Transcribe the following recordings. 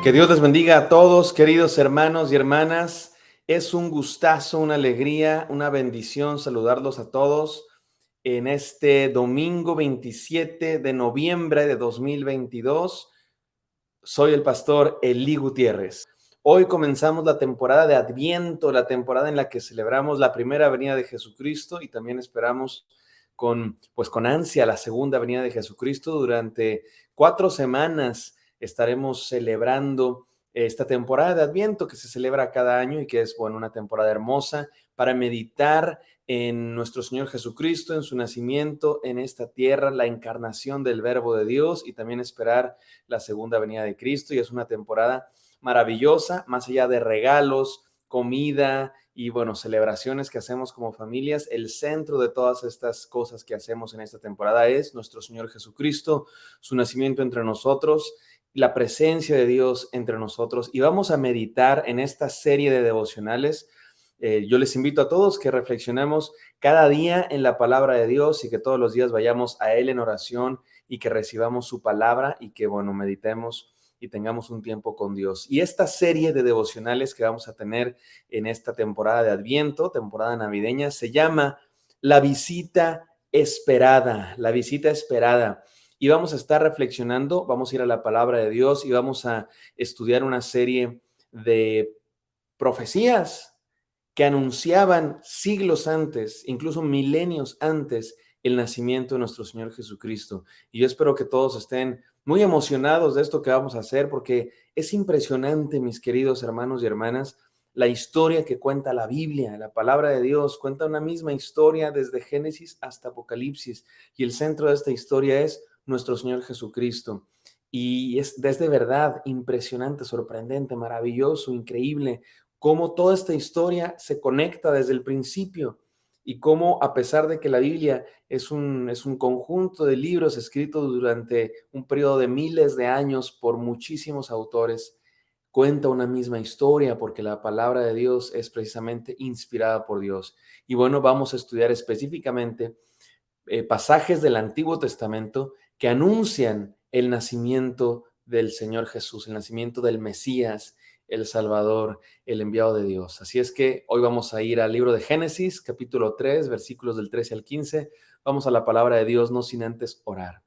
Que Dios les bendiga a todos, queridos hermanos y hermanas. Es un gustazo, una alegría, una bendición saludarlos a todos en este domingo 27 de noviembre de 2022. Soy el pastor Elí Gutiérrez. Hoy comenzamos la temporada de Adviento, la temporada en la que celebramos la primera venida de Jesucristo y también esperamos con ansia la segunda venida de Jesucristo. Durante 4 semanas estaremos celebrando esta temporada de Adviento que se celebra cada año y que es, una temporada hermosa para meditar en nuestro Señor Jesucristo, en su nacimiento en esta tierra, la encarnación del Verbo de Dios y también esperar la segunda venida de Cristo. Y es una temporada maravillosa, más allá de regalos, comida y celebraciones que hacemos como familias. El centro de todas estas cosas que hacemos en esta temporada es nuestro Señor Jesucristo, su nacimiento entre nosotros, la presencia de Dios entre nosotros. Y vamos a meditar en esta serie de devocionales. Yo les invito a todos que reflexionemos cada día en la palabra de Dios y que todos los días vayamos a Él en oración y que recibamos su palabra y que, meditemos y tengamos un tiempo con Dios. Y esta serie de devocionales que vamos a tener en esta temporada de Adviento, temporada navideña, se llama La visita esperada, la visita esperada. Y vamos a estar reflexionando, vamos a ir a la palabra de Dios y vamos a estudiar una serie de profecías que anunciaban siglos antes, incluso milenios antes, el nacimiento de nuestro Señor Jesucristo. Y yo espero que todos estén muy emocionados de esto que vamos a hacer, porque es impresionante, mis queridos hermanos y hermanas, la historia que cuenta la Biblia, la palabra de Dios, cuenta una misma historia desde Génesis hasta Apocalipsis, y el centro de esta historia es nuestro Señor Jesucristo. Y es desde verdad impresionante, sorprendente, maravilloso, increíble, cómo toda esta historia se conecta desde el principio y cómo, a pesar de que la Biblia es un conjunto de libros escritos durante un periodo de miles de años por muchísimos autores, cuenta una misma historia porque la palabra de Dios es precisamente inspirada por Dios. Y vamos a estudiar específicamente pasajes del Antiguo Testamento que anuncian el nacimiento del Señor Jesús, el nacimiento del Mesías, el Salvador, el enviado de Dios. Así es que hoy vamos a ir al libro de Génesis, capítulo 3, versículos del 13 al 15. Vamos a la palabra de Dios, no sin antes orar.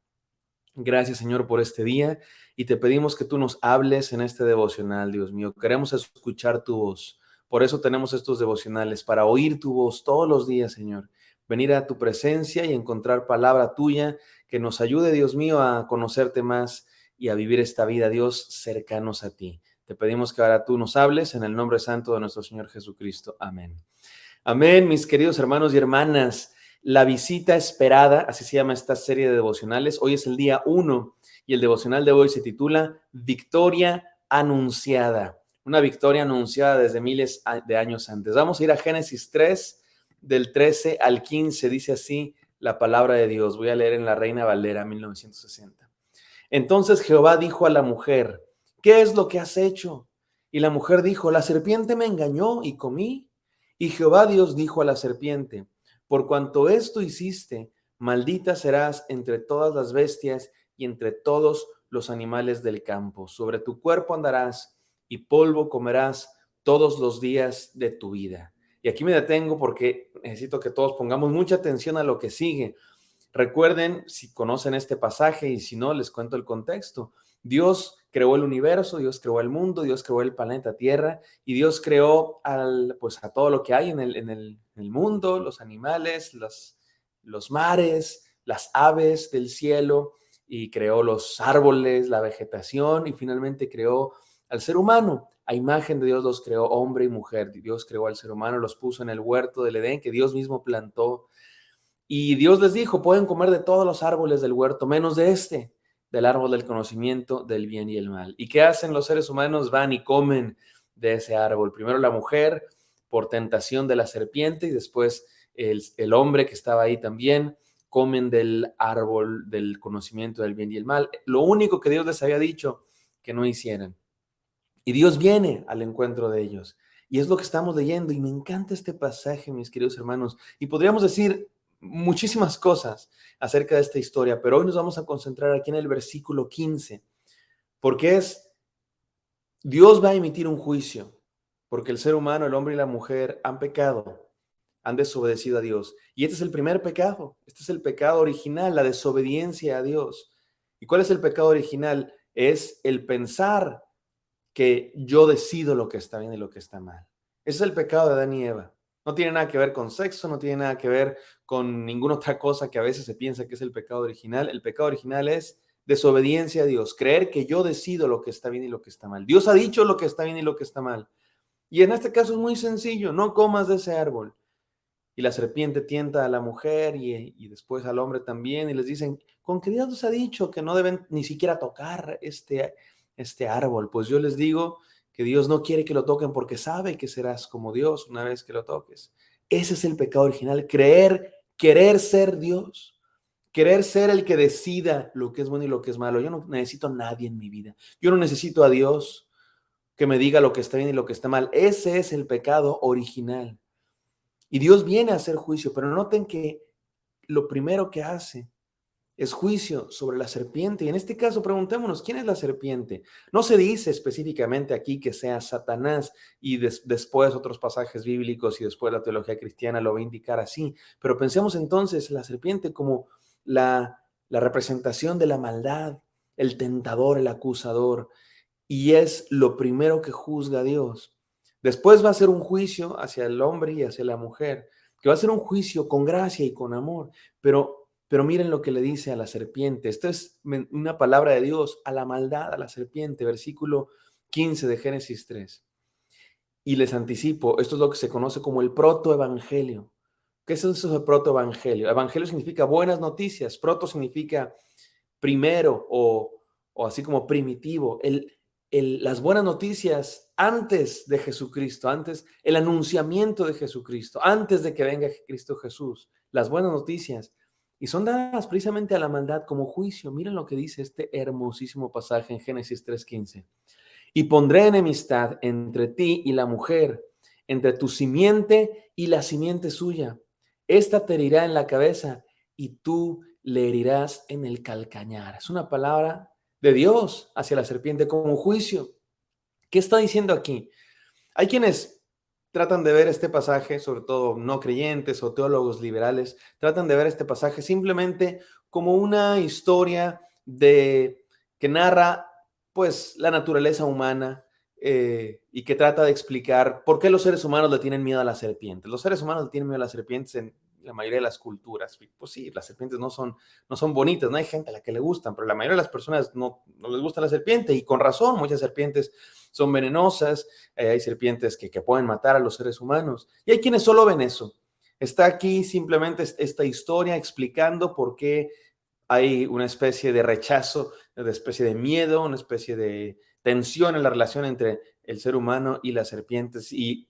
Gracias, Señor, por este día y te pedimos que tú nos hables en este devocional, Dios mío. Queremos escuchar tu voz. Por eso tenemos estos devocionales, para oír tu voz todos los días, Señor. Venir a tu presencia y encontrar palabra tuya que nos ayude, Dios mío, a conocerte más y a vivir esta vida, Dios, cercanos a ti. Te pedimos que ahora tú nos hables en el nombre santo de nuestro Señor Jesucristo. Amén. Amén, mis queridos hermanos y hermanas. La visita esperada, así se llama esta serie de devocionales. Hoy es el día 1 y el devocional de hoy se titula Victoria Anunciada. Una victoria anunciada desde miles de años antes. Vamos a ir a Génesis 3, del 13 al 15. Dice así la palabra de Dios. Voy a leer en la Reina Valera 1960. Entonces Jehová dijo a la mujer, ¿qué es lo que has hecho? Y la mujer dijo, la serpiente me engañó y comí. Y Jehová Dios dijo a la serpiente, por cuanto esto hiciste, maldita serás entre todas las bestias y entre todos los animales del campo. Sobre tu cuerpo andarás y polvo comerás todos los días de tu vida. Y aquí me detengo porque necesito que todos pongamos mucha atención a lo que sigue. Recuerden, si conocen este pasaje y si no, les cuento el contexto. Dios creó el universo, Dios creó el mundo, Dios creó el planeta Tierra y Dios creó a todo lo que hay en el mundo, los animales, los mares, las aves del cielo, y creó los árboles, la vegetación y finalmente creó al ser humano. A imagen de Dios los creó hombre y mujer. Dios creó al ser humano, los puso en el huerto del Edén que Dios mismo plantó. Y Dios les dijo, pueden comer de todos los árboles del huerto, menos de este, del árbol del conocimiento del bien y el mal. ¿Y qué hacen los seres humanos? Van y comen de ese árbol. Primero la mujer por tentación de la serpiente y después el hombre que estaba ahí también comen del árbol del conocimiento del bien y el mal. Lo único que Dios les había dicho que no hicieran. Y Dios viene al encuentro de ellos. Y es lo que estamos leyendo. Y me encanta este pasaje, mis queridos hermanos. Y podríamos decir muchísimas cosas acerca de esta historia, pero hoy nos vamos a concentrar aquí en el versículo 15, porque es Dios va a emitir un juicio, porque el ser humano, el hombre y la mujer han pecado, han desobedecido a Dios. Y este es el primer pecado, este es el pecado original, la desobediencia a Dios. ¿Y cuál es el pecado original? Es el pensar que yo decido lo que está bien y lo que está mal. Ese es el pecado de Adán y Eva. No tiene nada que ver con sexo, no tiene nada que ver con ninguna otra cosa que a veces se piensa que es el pecado original. El pecado original es desobediencia a Dios, creer que yo decido lo que está bien y lo que está mal. Dios ha dicho lo que está bien y lo que está mal. Y en este caso es muy sencillo, no comas de ese árbol. Y la serpiente tienta a la mujer y después al hombre también y les dicen, ¿con qué Dios nos ha dicho que no deben ni siquiera tocar este árbol? Pues yo les digo que Dios no quiere que lo toquen porque sabe que serás como Dios una vez que lo toques. Ese es el pecado original, querer ser Dios, querer ser el que decida lo que es bueno y lo que es malo. Yo no necesito a nadie en mi vida. Yo no necesito a Dios que me diga lo que está bien y lo que está mal. Ese es el pecado original. Y Dios viene a hacer juicio, pero noten que lo primero que hace es juicio sobre la serpiente. Y en este caso, preguntémonos, ¿quién es la serpiente? No se dice específicamente aquí que sea Satanás y después otros pasajes bíblicos y después la teología cristiana lo va a indicar así, pero pensemos entonces la serpiente como la representación de la maldad, el tentador, el acusador, y es lo primero que juzga Dios. Después va a ser un juicio hacia el hombre y hacia la mujer, que va a ser un juicio con gracia y con amor, pero miren lo que le dice a la serpiente. Esta es una palabra de Dios a la maldad, a la serpiente, versículo 15 de Génesis 3. Y les anticipo, esto es lo que se conoce como el protoevangelio. ¿Qué es eso del protoevangelio? Evangelio significa buenas noticias, proto significa primero o así como primitivo, las buenas noticias antes de Jesucristo, antes el anunciamiento de Jesucristo, antes de que venga Cristo Jesús, las buenas noticias. Y son dadas precisamente a la maldad como juicio. Miren lo que dice este hermosísimo pasaje en Génesis 3:15. Y pondré enemistad entre ti y la mujer, entre tu simiente y la simiente suya. Esta te herirá en la cabeza y tú le herirás en el calcañar. Es una palabra de Dios hacia la serpiente como juicio. ¿Qué está diciendo aquí? Hay quienes tratan de ver este pasaje, sobre todo no creyentes o teólogos liberales, tratan de ver este pasaje simplemente como una historia que narra pues la naturaleza humana y que trata de explicar por qué los seres humanos le tienen miedo a las serpientes. Los seres humanos le tienen miedo a las serpientes en la mayoría de las culturas. Pues sí, las serpientes no son bonitas, no hay gente a la que le gustan, pero la mayoría de las personas no les gusta la serpiente y con razón, muchas serpientes son venenosas, hay serpientes que pueden matar a los seres humanos y hay quienes solo ven eso. Está aquí simplemente esta historia explicando por qué hay una especie de rechazo, una especie de miedo, una especie de tensión en la relación entre el ser humano y las serpientes y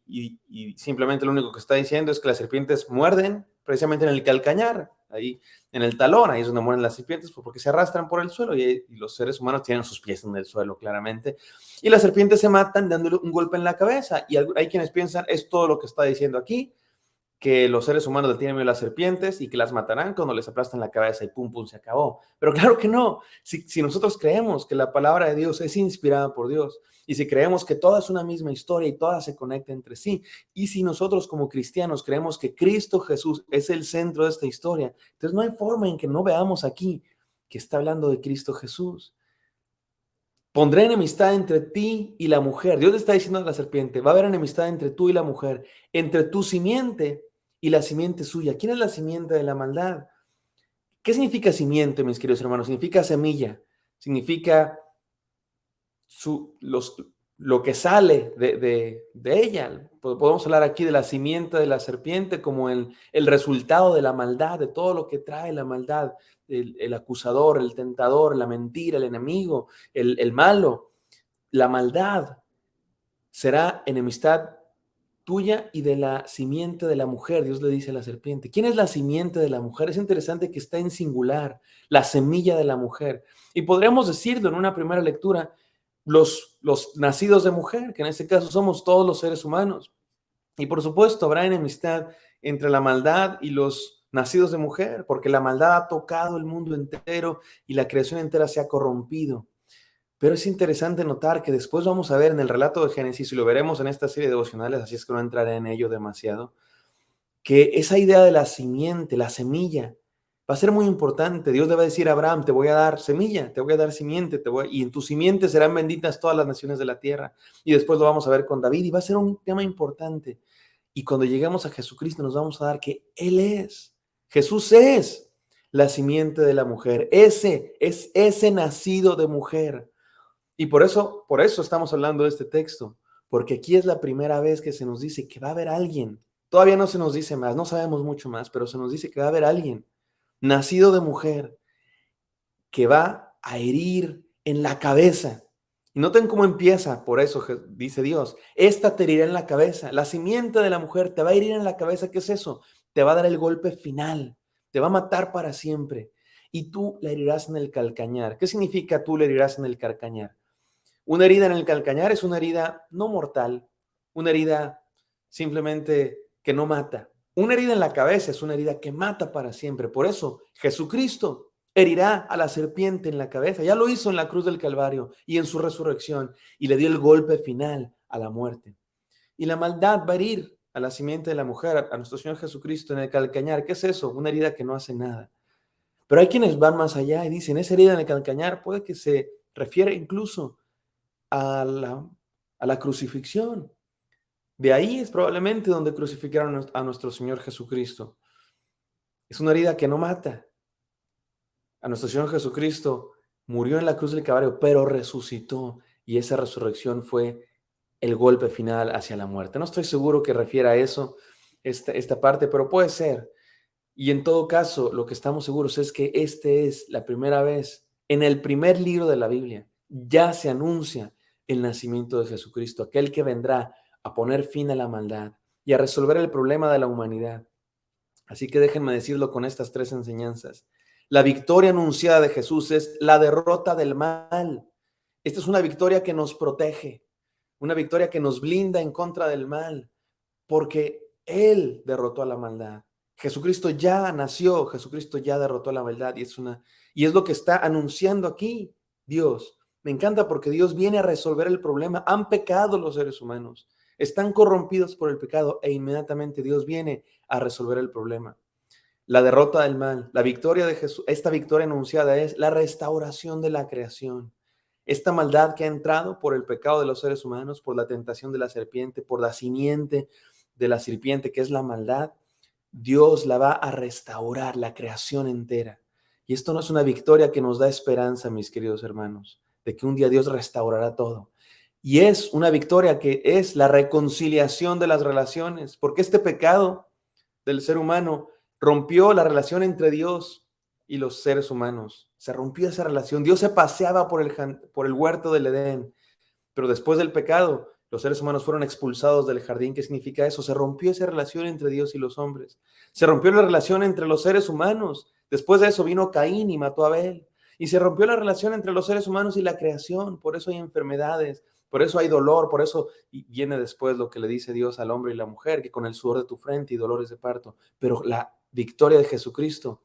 simplemente lo único que está diciendo es que las serpientes muerden precisamente en el calcañar, ahí en el talón, ahí es donde mueren las serpientes porque se arrastran por el suelo y los seres humanos tienen sus pies en el suelo claramente y las serpientes se matan dándole un golpe en la cabeza y hay quienes piensan es todo lo que está diciendo aquí, que los seres humanos le tienen miedo a las serpientes y que las matarán cuando les aplastan la cabeza y pum, pum, se acabó. Pero claro que no. Si nosotros creemos que la palabra de Dios es inspirada por Dios y si creemos que toda es una misma historia y toda se conecta entre sí, y si nosotros como cristianos creemos que Cristo Jesús es el centro de esta historia, entonces no hay forma en que no veamos aquí que está hablando de Cristo Jesús. Pondré enemistad entre ti y la mujer. Dios le está diciendo a la serpiente, va a haber enemistad entre tú y la mujer, entre tu simiente y la simiente suya. ¿Quién es la simiente de la maldad? ¿Qué significa simiente, mis queridos hermanos? Significa semilla, significa lo que sale de ella. Podemos hablar aquí de la simiente de la serpiente como el resultado de la maldad, de todo lo que trae la maldad, el acusador, el tentador, la mentira, el enemigo, el malo. La maldad será enemistad tuya y de la simiente de la mujer, Dios le dice a la serpiente. ¿Quién es la simiente de la mujer? Es interesante que está en singular, la semilla de la mujer. Y podríamos decirlo en una primera lectura, los nacidos de mujer, que en este caso somos todos los seres humanos. Y por supuesto habrá enemistad entre la maldad y los nacidos de mujer, porque la maldad ha tocado el mundo entero y la creación entera se ha corrompido. Pero es interesante notar que después vamos a ver en el relato de Génesis, y lo veremos en esta serie de devocionales, así es que no entraré en ello demasiado, que esa idea de la simiente, la semilla, va a ser muy importante. Dios le va a decir a Abraham, te voy a dar semilla, te voy a dar simiente, y en tu simiente serán benditas todas las naciones de la tierra. Y después lo vamos a ver con David, y va a ser un tema importante. Y cuando lleguemos a Jesucristo nos vamos a dar que Jesús es la simiente de la mujer, ese nacido de mujer. Y por eso estamos hablando de este texto, porque aquí es la primera vez que se nos dice que va a haber alguien. Todavía no se nos dice más, no sabemos mucho más, pero se nos dice que va a haber alguien nacido de mujer que va a herir en la cabeza. Y noten cómo empieza, por eso dice Dios, esta te herirá en la cabeza, la simiente de la mujer te va a herir en la cabeza. ¿Qué es eso? Te va a dar el golpe final, te va a matar para siempre y tú la herirás en el calcañar. ¿Qué significa tú la herirás en el calcañar? Una herida en el calcañar es una herida no mortal, una herida simplemente que no mata. Una herida en la cabeza es una herida que mata para siempre. Por eso Jesucristo herirá a la serpiente en la cabeza. Ya lo hizo en la cruz del Calvario y en su resurrección y le dio el golpe final a la muerte. Y la maldad va a herir a la simiente de la mujer, a nuestro Señor Jesucristo en el calcañar. ¿Qué es eso? Una herida que no hace nada. Pero hay quienes van más allá y dicen, esa herida en el calcañar puede que se refiere incluso a la crucifixión. De ahí es probablemente donde crucificaron a nuestro Señor Jesucristo. Es una herida que no mata. A nuestro Señor Jesucristo murió en la cruz del Calvario, pero resucitó, y esa resurrección fue el golpe final hacia la muerte. No estoy seguro que refiera a eso, esta parte, pero puede ser. Y en todo caso, lo que estamos seguros es que este es la primera vez, en el primer libro de la Biblia, ya se anuncia el nacimiento de Jesucristo, aquel que vendrá a poner fin a la maldad y a resolver el problema de la humanidad. Así que déjenme decirlo con estas tres enseñanzas. La victoria anunciada de Jesús es la derrota del mal. Esta es una victoria que nos protege, una victoria que nos blinda en contra del mal, porque Él derrotó a la maldad. Jesucristo ya nació, Jesucristo ya derrotó la maldad y es lo que está anunciando aquí Dios. Me encanta porque Dios viene a resolver el problema. Han pecado los seres humanos, están corrompidos por el pecado e inmediatamente Dios viene a resolver el problema. La derrota del mal, la victoria de Jesús, esta victoria anunciada es la restauración de la creación. Esta maldad que ha entrado por el pecado de los seres humanos, por la tentación de la serpiente, por la simiente de la serpiente, que es la maldad, Dios la va a restaurar, la creación entera. Y esto no es una victoria que nos da esperanza, mis queridos hermanos, de que un día Dios restaurará todo. Y es una victoria que es la reconciliación de las relaciones, porque este pecado del ser humano rompió la relación entre Dios y los seres humanos. Se rompió esa relación. Dios se paseaba por el huerto del Edén, pero después del pecado, los seres humanos fueron expulsados del jardín. ¿Qué significa eso? Se rompió esa relación entre Dios y los hombres. Se rompió la relación entre los seres humanos. Después de eso vino Caín y mató a Abel. Y se rompió la relación entre los seres humanos y la creación. Por eso hay enfermedades, por eso hay dolor, por eso viene después lo que le dice Dios al hombre y la mujer, que con el sudor de tu frente y dolores de parto. Pero la victoria de Jesucristo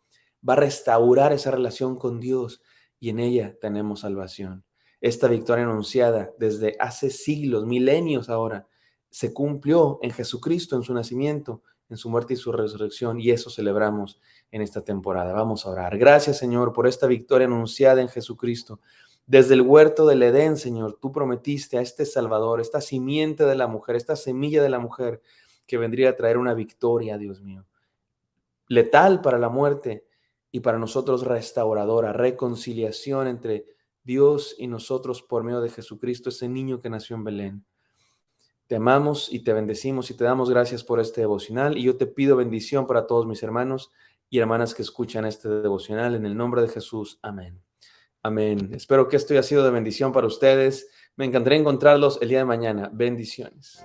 va a restaurar esa relación con Dios y en ella tenemos salvación. Esta victoria anunciada desde hace siglos, milenios ahora, se cumplió en Jesucristo, en su nacimiento, en su muerte y su resurrección, y eso celebramos en esta temporada. Vamos a orar. Gracias, Señor, por esta victoria anunciada en Jesucristo. Desde el huerto del Edén, Señor, tú prometiste a este Salvador, esta simiente de la mujer, esta semilla de la mujer, que vendría a traer una victoria, Dios mío, letal para la muerte y para nosotros restauradora, reconciliación entre Dios y nosotros por medio de Jesucristo, ese niño que nació en Belén. Te amamos y te bendecimos y te damos gracias por este devocional y yo te pido bendición para todos mis hermanos y hermanas que escuchan este devocional en el nombre de Jesús. Amén. Amén. Espero que esto haya sido de bendición para ustedes. Me encantaría encontrarlos el día de mañana. Bendiciones.